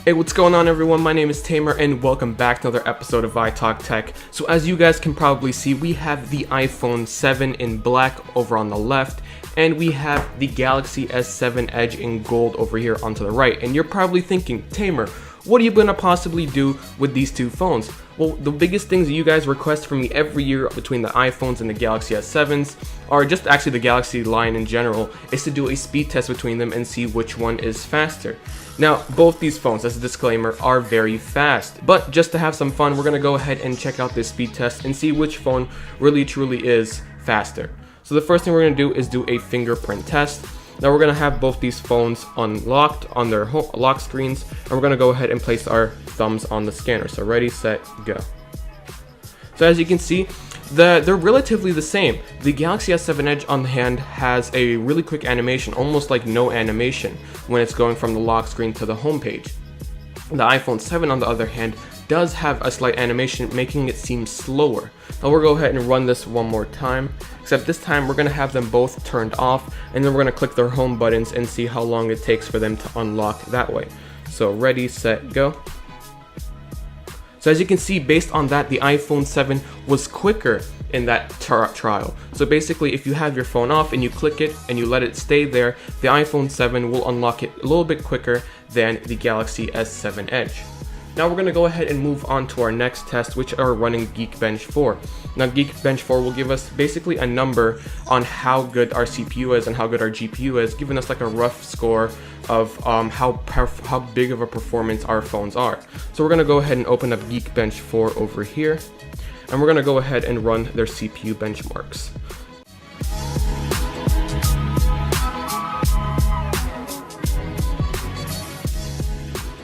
Hey, what's going on everyone? My name is Tamer and welcome back to another episode of iTalk Tech. So as you guys can probably see, we have the iPhone 7 in black over on the left, and we have the Galaxy S7 Edge in gold over here onto the right. And you're probably thinking, Tamer, what are you going to possibly do with these two phones? Well, the biggest things that you guys request from me every year between the iPhones and the Galaxy S7s, or just actually the Galaxy line in general, is to do a speed test between them and see which one is faster. Now, both these phones, as a disclaimer, are very fast, but just to have some fun, we're going to go ahead and check out this speed test and see which phone really truly is faster. So the first thing we're going to do is do a fingerprint test. Now we're going to have both these phones unlocked on their lock screens, and we're going to go ahead and place our thumbs on the scanner. So ready, set, go. So as you can see, they're relatively the same. The Galaxy S7 Edge on the hand has a really quick animation, almost like no animation, when it's going from the lock screen to the home page. The iPhone 7 on the other hand does have a slight animation, making it seem slower. Now we'll go ahead and run this one more time, except this time we're going to have them both turned off, and then we're going to click their home buttons and see how long it takes for them to unlock that way. So ready, set, go. So as you can see, based on that, the iPhone 7 was quicker in that trial. So basically, if you have your phone off and you click it and you let it stay there, the iPhone 7 will unlock it a little bit quicker than the Galaxy S7 Edge. Now we're going to go ahead and move on to our next test, which are running Geekbench 4. Now Geekbench 4 will give us basically a number on how good our CPU is and how good our GPU is, giving us like a rough score of how big of a performance our phones are. So we're going to go ahead and open up Geekbench 4 over here, and we're going to go ahead and run their CPU benchmarks.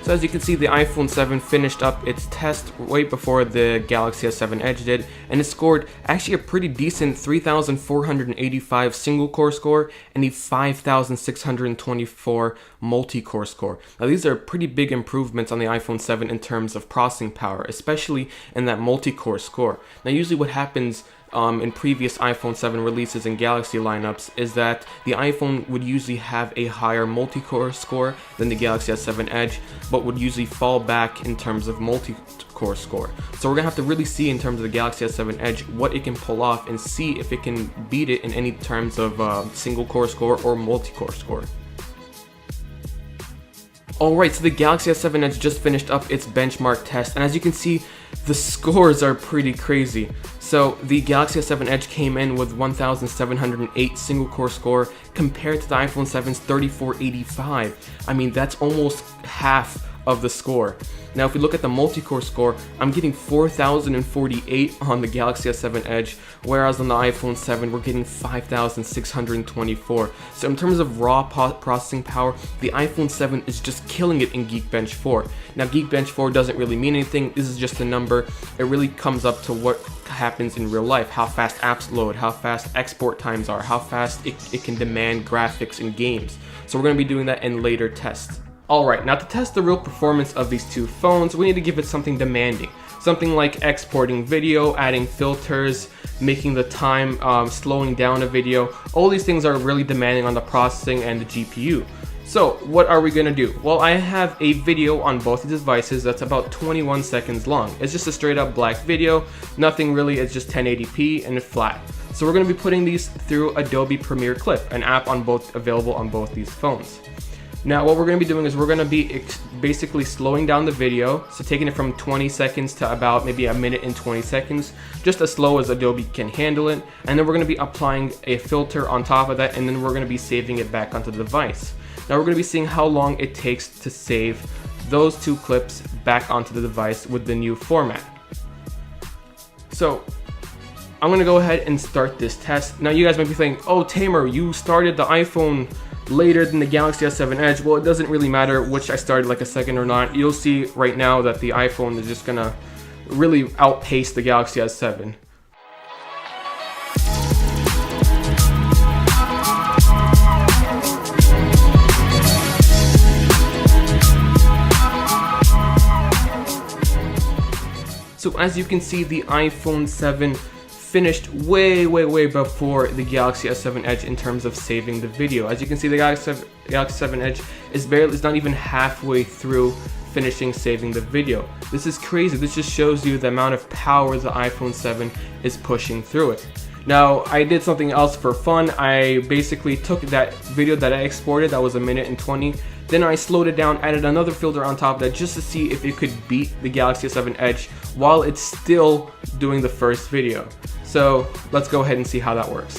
So as you can see, the iPhone 7 finished up its test way before the Galaxy S7 Edge did, and it scored actually a pretty decent 3,485 single-core score and a 5,624 multi-core score. Now these are pretty big improvements on the iPhone 7 in terms of processing power, especially in that multi-core score. Now usually what happens in previous iPhone 7 releases and Galaxy lineups is that the iPhone would usually have a higher multi-core score than the Galaxy S7 Edge, but would usually fall back in terms of multi-core score. So we're gonna have to really see in terms of the Galaxy S7 Edge what it can pull off and see if it can beat it in any terms of single-core score or multi-core score. Alright, so the Galaxy S7 Edge just finished up its benchmark test, and as you can see, the scores are pretty crazy. So the Galaxy S7 Edge came in with 1,708 single-core score compared to the iPhone 7's 3,485. I mean, that's almost half of the score. Now if we look at the multi-core score, I'm getting 4,048 on the Galaxy S7 Edge, whereas on the iPhone 7 we're getting 5,624. So in terms of raw processing power, the iPhone 7 is just killing it in Geekbench 4. Now Geekbench 4 doesn't really mean anything, this is just a number. It really comes up to what happens in real life, how fast apps load, how fast export times are, how fast it can demand graphics in games. So we're going to be doing that in later tests. Alright, now to test the real performance of these two phones, we need to give it something demanding. Something like exporting video, adding filters, making the time, slowing down a video. All these things are really demanding on the processing and the GPU. So what are we going to do? Well, I have a video on both devices that's about 21 seconds long. It's just a straight up black video, nothing really, it's just 1080p and flat. So we're going to be putting these through Adobe Premiere Clip, an app available on both these phones. Now what we're going to be doing is we're going to be basically slowing down the video, so taking it from 20 seconds to about maybe a minute and 20 seconds, just as slow as Adobe can handle it, and then we're going to be applying a filter on top of that, and then we're going to be saving it back onto the device. Now we're going to be seeing how long it takes to save those two clips back onto the device with the new format. So I'm going to go ahead and start this test. Now you guys might be thinking, oh Tamer, you started the iPhone later than the Galaxy S7 Edge. Well, it doesn't really matter which I started like a second or not. You'll see right now that the iPhone is just gonna really outpace the Galaxy S7. So as you can see, the iPhone 7 finished way before the Galaxy S7 Edge in terms of saving the video. As you can see, the Galaxy 7 Edge is not even halfway through finishing saving the video. This is crazy. This just shows you the amount of power the iPhone 7 is pushing through it. Now, I did something else for fun. I basically took that video that I exported, that was 1:20, then I slowed it down, added another filter on top of that just to see if it could beat the Galaxy S7 Edge while it's still doing the first video. So let's go ahead and see how that works.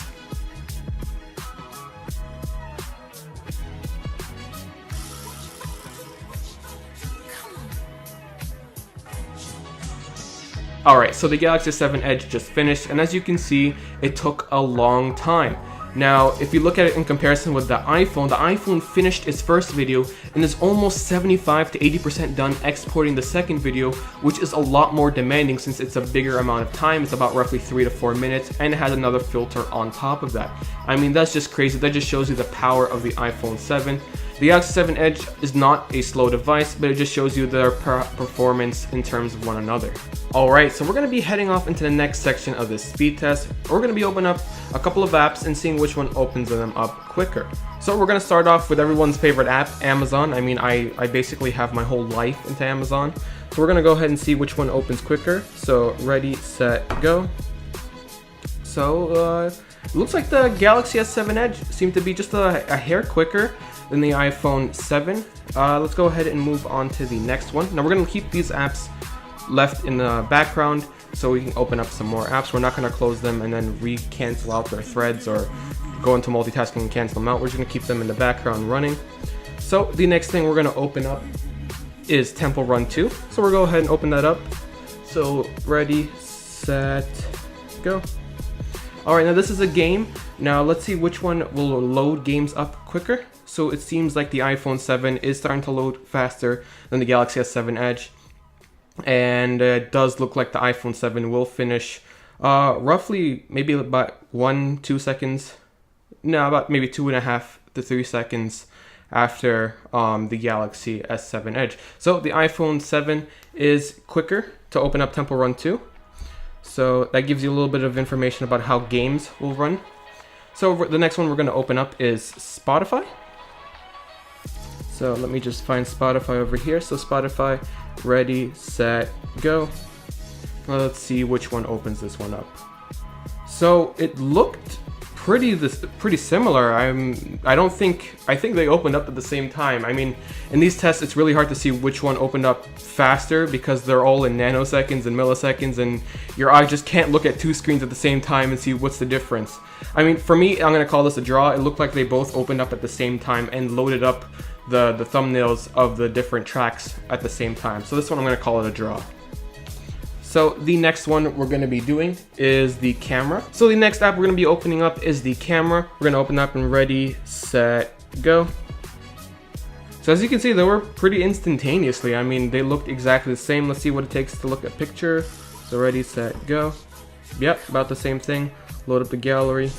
Alright, so the Galaxy S7 Edge just finished, and as you can see, it took a long time. Now, if you look at it in comparison with the iPhone finished its first video and is almost 75 to 80% done exporting the second video, which is a lot more demanding since it's a bigger amount of time. It's about roughly 3 to 4 minutes, and it has another filter on top of that. I mean, that's just crazy. That just shows you the power of the iPhone 7. The Galaxy 7 Edge is not a slow device, but it just shows you their performance in terms of one another. Alright, so we're going to be heading off into the next section of this speed test. We're going to be opening up a couple of apps and seeing which one opens them up quicker. So we're going to start off with everyone's favorite app, Amazon. I mean, I basically have my whole life into Amazon. So we're going to go ahead and see which one opens quicker. So ready, set, go. So it looks like the Galaxy S7 Edge seemed to be just a hair quicker than the iPhone 7. Let's go ahead and move on to the next one. Now we're going to keep these apps left in the background so we can open up some more apps. We're not going to close them and then cancel out their threads or go into multitasking and cancel them out. We're just going to keep them in the background running. So the next thing we're going to open up is Temple Run 2. So we'll go ahead and open that up. So ready, set, go. Alright, now this is a game. Now let's see which one will load games up quicker. So it seems like the iPhone 7 is starting to load faster than the Galaxy S7 Edge. And it does look like the iPhone 7 will finish roughly maybe about 1-2 seconds. No, about maybe 2.5 to 3 seconds after the Galaxy S7 Edge. So the iPhone 7 is quicker to open up Temple Run 2. So that gives you a little bit of information about how games will run. So the next one we're going to open up is Spotify. So let me just find Spotify over here. So Spotify, ready, set, go. Let's see which one opens this one up. So it looked pretty similar. I think they opened up at the same time. I mean, in these tests, it's really hard to see which one opened up faster because they're all in nanoseconds and milliseconds, and your eye just can't look at two screens at the same time and see what's the difference. I mean, for me, I'm gonna call this a draw. It looked like they both opened up at the same time and loaded up the thumbnails of the different tracks at the same time. So this one I'm gonna call it a draw. So the next one we're going to be doing is the camera. So the next app we're going to be opening up is the camera. We're going to open up and ready, set, go. So as you can see, they were pretty instantaneously. I mean, they looked exactly the same. Let's see what it takes to look at picture. So ready, set, go. Yep, about the same thing. Load up the gallery.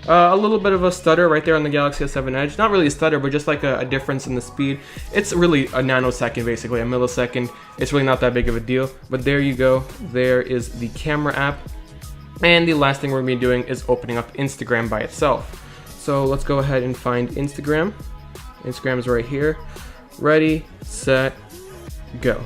A little bit of a stutter right there on the Galaxy S7 Edge. Not really a stutter, but just like a difference in the speed. It's really a nanosecond, basically, a millisecond. It's really not that big of a deal. But there you go. There is the camera app. And the last thing we're going to be doing is opening up Instagram by itself. So let's go ahead and find Instagram. Instagram is right here. Ready, set, go.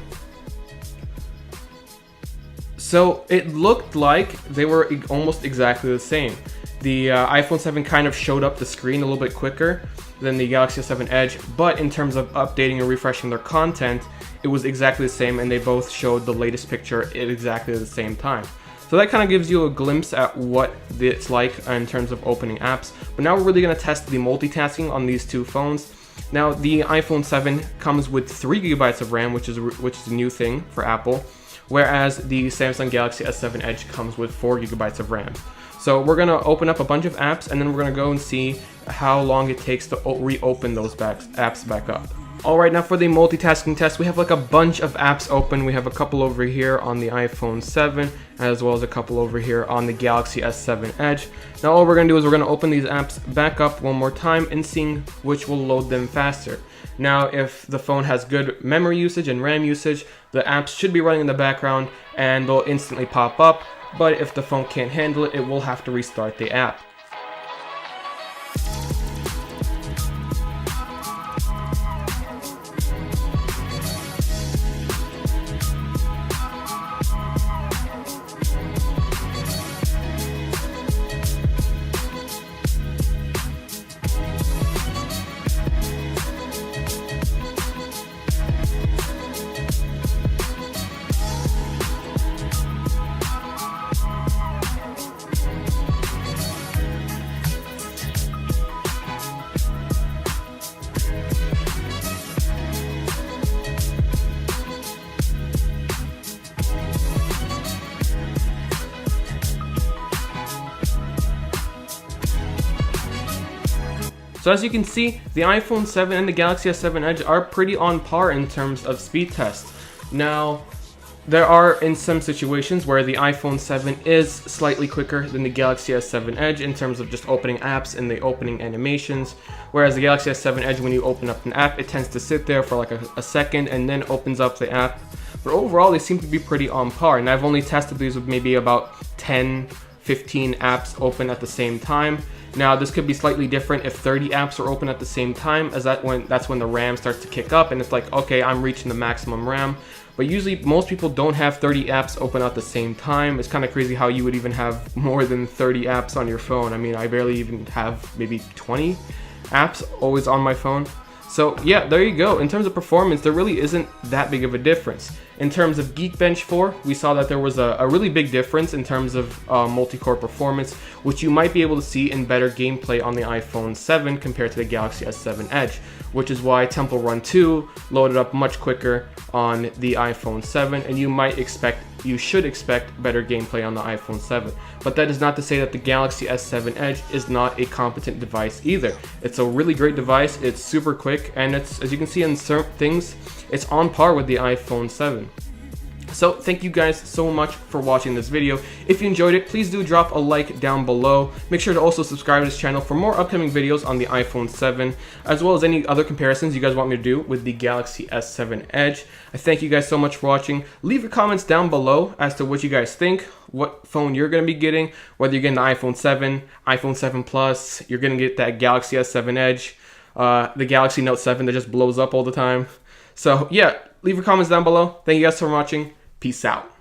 So it looked like they were almost exactly the same. The iPhone 7 kind of showed up the screen a little bit quicker than the Galaxy S7 Edge, but in terms of updating and refreshing their content, it was exactly the same, and they both showed the latest picture at exactly the same time. So that kind of gives you a glimpse at what it's like in terms of opening apps. But now we're really going to test the multitasking on these two phones. Now the iPhone 7 comes with 3 GB of RAM, which is a new thing for Apple, whereas the Samsung Galaxy S7 Edge comes with 4 GB of RAM. So we're going to open up a bunch of apps, and then we're going to go and see how long it takes to reopen those apps back up. Alright, now for the multitasking test, we have like a bunch of apps open. We have a couple over here on the iPhone 7, as well as a couple over here on the Galaxy S7 Edge. Now all we're going to do is we're going to open these apps back up one more time and seeing which will load them faster. Now if the phone has good memory usage and RAM usage, the apps should be running in the background and they'll instantly pop up. But if the phone can't handle it, it will have to restart the app. So as you can see, the iPhone 7 and the Galaxy S7 Edge are pretty on par in terms of speed test. Now, there are in some situations where the iPhone 7 is slightly quicker than the Galaxy S7 Edge in terms of just opening apps and the opening animations, whereas the Galaxy S7 Edge, when you open up an app, it tends to sit there for like a second and then opens up the app. But overall, they seem to be pretty on par, and I've only tested these with maybe about 10, 15 apps open at the same time. Now, this could be slightly different if 30 apps are open at the same time, as that's when the RAM starts to kick up and it's like, okay, I'm reaching the maximum RAM. But usually most people don't have 30 apps open at the same time. It's kind of crazy how you would even have more than 30 apps on your phone. I mean, I barely even have maybe 20 apps always on my phone. So yeah, there you go. In terms of performance, there really isn't that big of a difference. In terms of Geekbench 4, we saw that there was a really big difference in terms of multi-core performance, which you might be able to see in better gameplay on the iPhone 7 compared to the Galaxy S7 Edge, which is why Temple Run 2 loaded up much quicker on the iPhone 7, and you should expect better gameplay on the iPhone 7. But that is not to say that the Galaxy S7 Edge is not a competent device either. It's a really great device, it's super quick, and it's, as you can see in certain things, it's on par with the iPhone 7. So thank you guys so much for watching this video. If you enjoyed it, please do drop a like down below. Make sure to also subscribe to this channel for more upcoming videos on the iPhone 7, as well as any other comparisons you guys want me to do with the Galaxy S7 Edge. I thank you guys so much for watching. Leave your comments down below as to what you guys think, what phone you're going to be getting, whether you're getting the iPhone 7, iPhone 7 Plus, you're going to get that Galaxy S7 Edge, the Galaxy Note 7 that just blows up all the time. So yeah, leave your comments down below. Thank you guys for watching. Peace out.